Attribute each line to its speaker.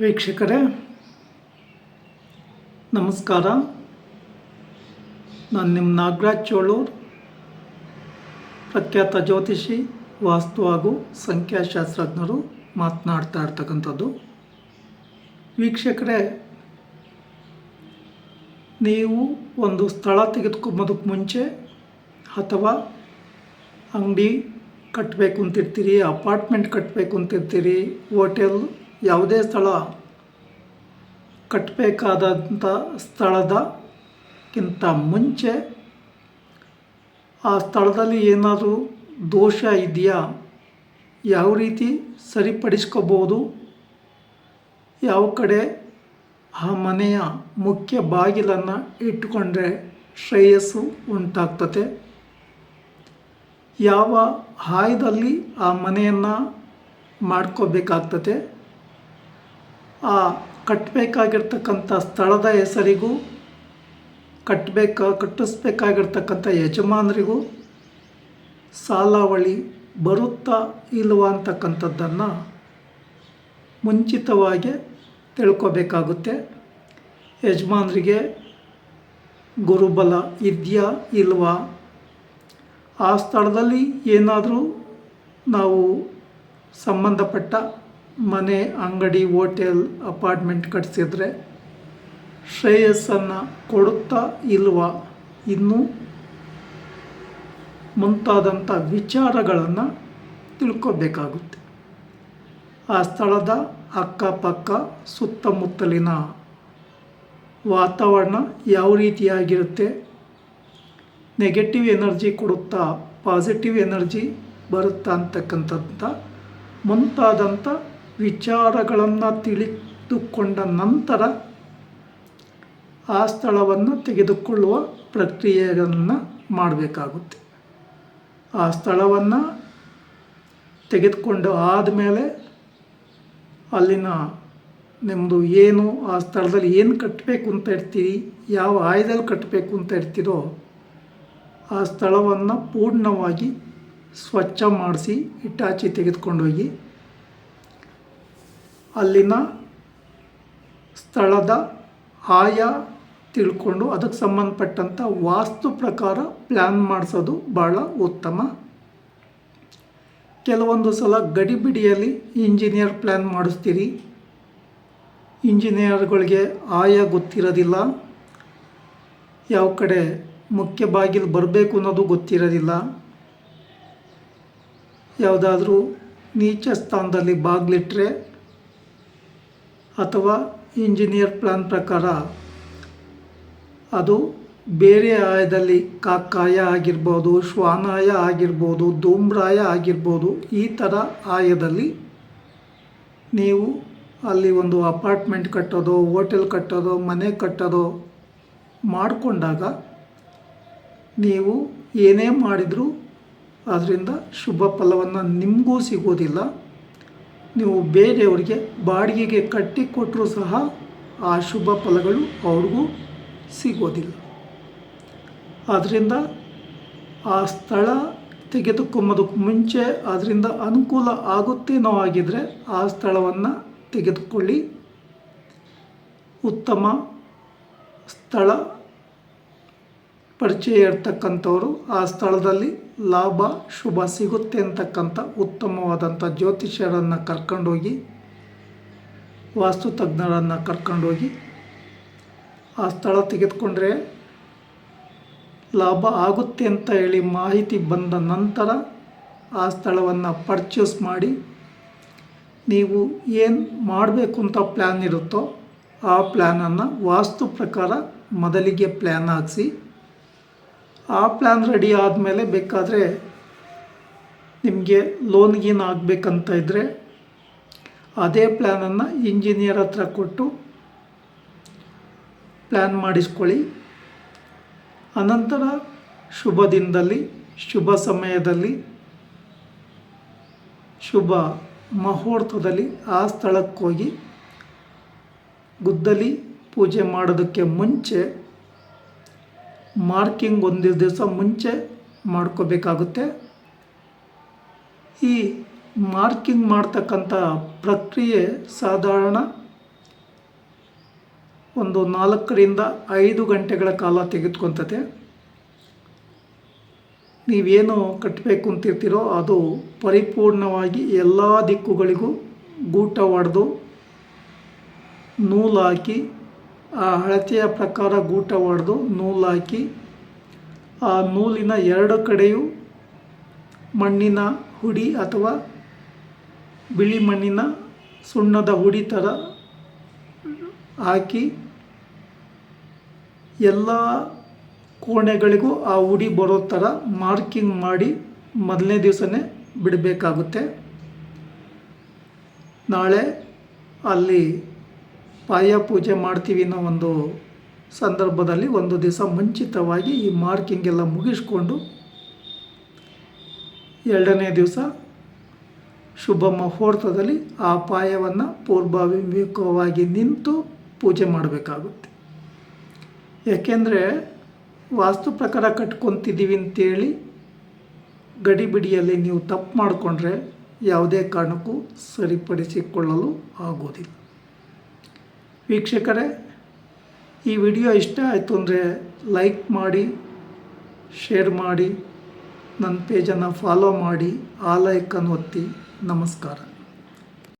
Speaker 1: ವೀಕ್ಷಕರೇ ನಮಸ್ಕಾರ. ನಾನು ನಿಮ್ಮ ನಾಗರಾಜ್ ಚೋಳೂರ್, ಪ್ರಖ್ಯಾತ ಜ್ಯೋತಿಷಿ, ವಾಸ್ತು ಹಾಗೂ ಸಂಖ್ಯಾಶಾಸ್ತ್ರಜ್ಞರು ಮಾತನಾಡ್ತಾ ಇರ್ತಕ್ಕಂಥದ್ದು. ವೀಕ್ಷಕರೇ, ನೀವು ಒಂದು ಸ್ಥಳ ತೆಗೆದುಕೊಂಬೋದಕ್ಕೆ ಮುಂಚೆ ಅಥವಾ ಅಂಗಡಿ ಕಟ್ಟಬೇಕು ಅಂತಿರ್ತೀರಿ, ಅಪಾರ್ಟ್ಮೆಂಟ್ ಕಟ್ಟಬೇಕು ಅಂತಿರ್ತೀರಿ, ಹೋಟೆಲ್, ಯಾವುದೇ ಸ್ಥಳ ಕಟ್ಟಬೇಕಾದಂಥ ಸ್ಥಳದಕ್ಕಿಂತ ಮುಂಚೆ ಆ ಸ್ಥಳದಲ್ಲಿ ಏನಾದರೂ ದೋಷ ಇದೆಯಾ, ಯಾವ ರೀತಿ ಸರಿಪಡಿಸ್ಕೋಬೋದು, ಯಾವ ಕಡೆ ಆ ಮನೆಯ ಮುಖ್ಯ ಬಾಗಿಲನ್ನು ಇಟ್ಟುಕೊಂಡ್ರೆ ಶ್ರೇಯಸ್ಸು ಉಂಟಾಗ್ತದೆ, ಯಾವ ಆಯದಲ್ಲಿ ಆ ಮನೆಯನ್ನು ಮಾಡ್ಕೋಬೇಕಾಗ್ತದೆ, ಆ ಕಟ್ಟಬೇಕಾಗಿರ್ತಕ್ಕಂಥ ಸ್ಥಳದ ಹೆಸರಿಗೂ ಕಟ್ಟಿಸ್ಬೇಕಾಗಿರ್ತಕ್ಕಂಥ ಯಜಮಾನರಿಗೂ ಸಾಲಾವಳಿ ಬರುತ್ತಾ ಇಲ್ವಾ ಅಂತಕ್ಕಂಥದ್ದನ್ನು ಮುಂಚಿತವಾಗಿ ತಿಳ್ಕೋಬೇಕಾಗುತ್ತೆ. ಯಜಮಾನರಿಗೆ ಗುರುಬಲ ಇದೆಯಾ ಇಲ್ವಾ, ಆ ಸ್ಥಳದಲ್ಲಿ ಏನಾದರೂ ನಾವು ಸಂಬಂಧಪಟ್ಟ ಮನೆ, ಅಂಗಡಿ, ಹೋಟೆಲ್, ಅಪಾರ್ಟ್ಮೆಂಟ್ ಕಟ್ಟಿಸಿದ್ರೆ ಶ್ರೇಯಸ್ಸನ್ನು ಕೊಡುತ್ತಾ ಇಲ್ವಾ, ಇನ್ನೂ ಮುಂತಾದಂಥ ವಿಚಾರಗಳನ್ನು ತಿಳ್ಕೋಬೇಕಾಗುತ್ತೆ. ಆ ಸ್ಥಳದ ಅಕ್ಕಪಕ್ಕ ಸುತ್ತಮುತ್ತಲಿನ ವಾತಾವರಣ ಯಾವ ರೀತಿಯಾಗಿರುತ್ತೆ, ನೆಗೆಟಿವ್ ಎನರ್ಜಿ ಕೊಡುತ್ತಾ ಪಾಸಿಟಿವ್ ಎನರ್ಜಿ ಬರುತ್ತಾ ಅಂತಕ್ಕಂಥದ್ದು ಮುಂತಾದಂಥ ವಿಚಾರಗಳನ್ನು ತಿಳಿದುಕೊಂಡ ನಂತರ ಆ ಸ್ಥಳವನ್ನು ತೆಗೆದುಕೊಳ್ಳುವ ಪ್ರಕ್ರಿಯೆಗಳನ್ನು ಮಾಡಬೇಕಾಗುತ್ತೆ. ಆ ಸ್ಥಳವನ್ನು ತೆಗೆದುಕೊಂಡು ಆದಮೇಲೆ ಅಲ್ಲಿನ ನಿಮ್ಮದು ಏನು ಆ ಸ್ಥಳದಲ್ಲಿ ಏನು ಕಟ್ಟಬೇಕು ಅಂತ ಇರ್ತೀರಿ, ಯಾವ ಆಯದಲ್ಲಿ ಕಟ್ಟಬೇಕು ಅಂತ ಇರ್ತೀರೋ ಆ ಸ್ಥಳವನ್ನು ಪೂರ್ಣವಾಗಿ ಸ್ವಚ್ಛ ಮಾಡಿಸಿ ಇಟಾಚಿ ತೆಗೆದುಕೊಂಡೋಗಿ ಅಲ್ಲಿನ ಸ್ಥಳದ ಆಯಾ ತಿಳ್ಕೊಂಡು ಅದಕ್ಕೆ ಸಂಬಂಧಪಟ್ಟಂಥ ವಾಸ್ತು ಪ್ರಕಾರ ಪ್ಲ್ಯಾನ್ ಮಾಡಿಸೋದು ಭಾಳ ಉತ್ತಮ. ಕೆಲವೊಂದು ಸಲ ಗಡಿಬಿಡಿಯಲ್ಲಿ ಇಂಜಿನಿಯರ್ ಪ್ಲ್ಯಾನ್ ಮಾಡಿಸ್ತೀರಿ, ಇಂಜಿನಿಯರ್ಗಳಿಗೆ ಆಯಾ ಗೊತ್ತಿರೋದಿಲ್ಲ, ಯಾವ ಕಡೆ ಮುಖ್ಯ ಬಾಗಿಲು ಬರಬೇಕು ಅನ್ನೋದು ಗೊತ್ತಿರೋದಿಲ್ಲ, ಯಾವುದಾದ್ರೂ ನೀಚ ಸ್ಥಾನದಲ್ಲಿ ಬಾಗಿಲಿಟ್ರೆ ಅಥವಾ ಇಂಜಿನಿಯರ್ ಪ್ಲ್ಯಾನ್ ಪ್ರಕಾರ ಅದು ಬೇರೆ ಆಯದಲ್ಲಿ ಕಾಕಾಯ ಆಗಿರ್ಬೋದು, ಶ್ವಾನಾಯ ಆಗಿರ್ಬೋದು, ಧೂಮ್ರಾಯ ಆಗಿರ್ಬೋದು, ಈ ಥರ ಆಯದಲ್ಲಿ ನೀವು ಅಲ್ಲಿ ಒಂದು ಅಪಾರ್ಟ್ಮೆಂಟ್ ಕಟ್ಟೋದು, ಹೋಟೆಲ್ ಕಟ್ಟೋದು, ಮನೆ ಕಟ್ಟೋದು ಮಾಡಿಕೊಂಡಾಗ ನೀವು ಏನೇ ಮಾಡಿದರೂ ಅದರಿಂದ ಶುಭ ಫಲವನ್ನು ನಿಮಗೂ ಸಿಗೋದಿಲ್ಲ. ನೀವು ಬೇರೆಯವರಿಗೆ ಬಾಡಿಗೆಗೆ ಕಟ್ಟಿ ಕೊಟ್ಟರೂ ಸಹ ಆ ಶುಭ ಫಲಗಳು ಅವ್ರಿಗೂ ಸಿಗೋದಿಲ್ಲ. ಆದ್ದರಿಂದ ಆ ಸ್ಥಳ ತೆಗೆದುಕೊಂಬೋದಕ್ಕೆ ಮುಂಚೆ ಅದರಿಂದ ಅನುಕೂಲ ಆಗುತ್ತೇನೋ ಆಗಿದ್ದರೆ ಆ ಸ್ಥಳವನ್ನು ತೆಗೆದುಕೊಳ್ಳಿ. ಉತ್ತಮ ಸ್ಥಳ ಪರಿಚಯ ಇರ್ತಕ್ಕಂಥವರು ಆ ಸ್ಥಳದಲ್ಲಿ ಲಾಭ ಶುಭ ಸಿಗುತ್ತೆ ಅಂತಕ್ಕಂಥ ಉತ್ತಮವಾದಂಥ ಜ್ಯೋತಿಷ್ಯರನ್ನು ಕರ್ಕೊಂಡೋಗಿ, ವಾಸ್ತುತಜ್ಞರನ್ನು ಕರ್ಕೊಂಡೋಗಿ ಆ ಸ್ಥಳ ತೆಗೆದುಕೊಂಡ್ರೆ ಲಾಭ ಆಗುತ್ತೆ ಅಂತ ಹೇಳಿ ಮಾಹಿತಿ ಬಂದ ನಂತರ ಆ ಸ್ಥಳವನ್ನು ಪರ್ಚೇಸ್ ಮಾಡಿ ನೀವು ಏನು ಮಾಡಬೇಕು ಅಂತ ಪ್ಲ್ಯಾನ್ ಇರುತ್ತೋ ಆ ಪ್ಲ್ಯಾನನ್ನು ವಾಸ್ತು ಪ್ರಕಾರ ಮೊದಲಿಗೆ ಪ್ಲ್ಯಾನ್ ಹಾಕಿಸಿ, ಆ ಪ್ಲ್ಯಾನ್ ರೆಡಿ ಆದಮೇಲೆ ಬೇಕಾದರೆ ನಿಮಗೆ ಲೋನ್ಗೀನ್ ಆಗಬೇಕಂತ ಇದ್ದರೆ ಅದೇ ಪ್ಲ್ಯಾನನ್ನು ಇಂಜಿನಿಯರ್ ಹತ್ರ ಕೊಟ್ಟು ಪ್ಲ್ಯಾನ್ ಮಾಡಿಸ್ಕೊಳ್ಳಿ. ಅನಂತರ ಶುಭ ದಿನದಲ್ಲಿ, ಶುಭ ಸಮಯದಲ್ಲಿ, ಶುಭ ಮುಹೂರ್ತದಲ್ಲಿ ಆ ಸ್ಥಳಕ್ಕೆ ಹೋಗಿ ಗುದ್ದಲಿ ಪೂಜೆ ಮಾಡೋದಕ್ಕೆ ಮುಂಚೆ ಮಾರ್ಕಿಂಗ್ ಒಂದು ದಿವಸ ಮುಂಚೆ ಮಾಡ್ಕೋಬೇಕಾಗುತ್ತೆ. ಈ ಮಾರ್ಕಿಂಗ್ ಮಾಡ್ತಕ್ಕಂಥ ಪ್ರಕ್ರಿಯೆ ಸಾಧಾರಣ ಒಂದು 4ರಿಂದ 5 ಗಂಟೆಗಳ ಕಾಲ ತೆಗೆದುಕೊತದೆ. ನೀವೇನು ಕಟ್ಟಬೇಕು ಅಂತಿರ್ತೀರೋ ಅದು ಪರಿಪೂರ್ಣವಾಗಿ ಎಲ್ಲ ದಿಕ್ಕುಗಳಿಗೂ ಗೂಟ ಹೊಡೆದು ನೂಲು ಹಾಕಿ, ಆ ಅಳತೆಯ ಪ್ರಕಾರ ಗೂಟ ಹೊಡೆದು ನೂಲು ಹಾಕಿ, ಆ ನೂಲಿನ 2 ಕಡೆಯೂ ಮಣ್ಣಿನ ಹುಡಿ ಅಥವಾ ಬಿಳಿ ಮಣ್ಣಿನ ಸುಣ್ಣದ ಹುಡಿ ಥರ ಹಾಕಿ ಎಲ್ಲ ಕೋಣೆಗಳಿಗೂ ಆ ಹುಡಿ ಬರೋ ಥರ ಮಾರ್ಕಿಂಗ್ ಮಾಡಿ ಮೊದಲನೇ ದಿವಸನೇ ಬಿಡಬೇಕಾಗುತ್ತೆ. ನಾಳೆ ಅಲ್ಲಿ ಪಾಯ ಪೂಜೆ ಮಾಡ್ತೀವಿ ಅನ್ನೋ ಒಂದು ಸಂದರ್ಭದಲ್ಲಿ ಒಂದು ದಿವಸ ಮುಂಚಿತವಾಗಿ ಈ ಮಾರ್ಕಿಂಗ್ ಎಲ್ಲ ಮುಗಿಸ್ಕೊಂಡು 2ನೇ ದಿವಸ ಶುಭ ಮುಹೂರ್ತದಲ್ಲಿ ಆ ಪಾಯವನ್ನು ಪೂರ್ವಾಭಿಮುಖವಾಗಿ ನಿಂತು ಪೂಜೆ ಮಾಡಬೇಕಾಗುತ್ತೆ. ಯಾಕೆಂದರೆ ವಾಸ್ತು ಪ್ರಕಾರ ಕಟ್ಕೊತಿದ್ದೀವಿ ಅಂತೇಳಿ ಗಡಿಬಿಡಿಯಲ್ಲಿ ನೀವು ತಪ್ಪು ಮಾಡಿಕೊಂಡ್ರೆ ಯಾವುದೇ ಕಾರಣಕ್ಕೂ ಸರಿಪಡಿಸಿಕೊಳ್ಳಲು ಆಗೋದಿಲ್ಲ. ವೀಕ್ಷಕರೇ, ಈ ವಿಡಿಯೋ ಇಷ್ಟ ಆಯಿತು ಅಂದರೆ ಲೈಕ್ ಮಾಡಿ, ಶೇರ್ ಮಾಡಿ, ನನ್ನ ಪೇಜನ್ನು ಫಾಲೋ ಮಾಡಿ, ಆ ಲೈಕನ್ನು ಒತ್ತಿ. ನಮಸ್ಕಾರ.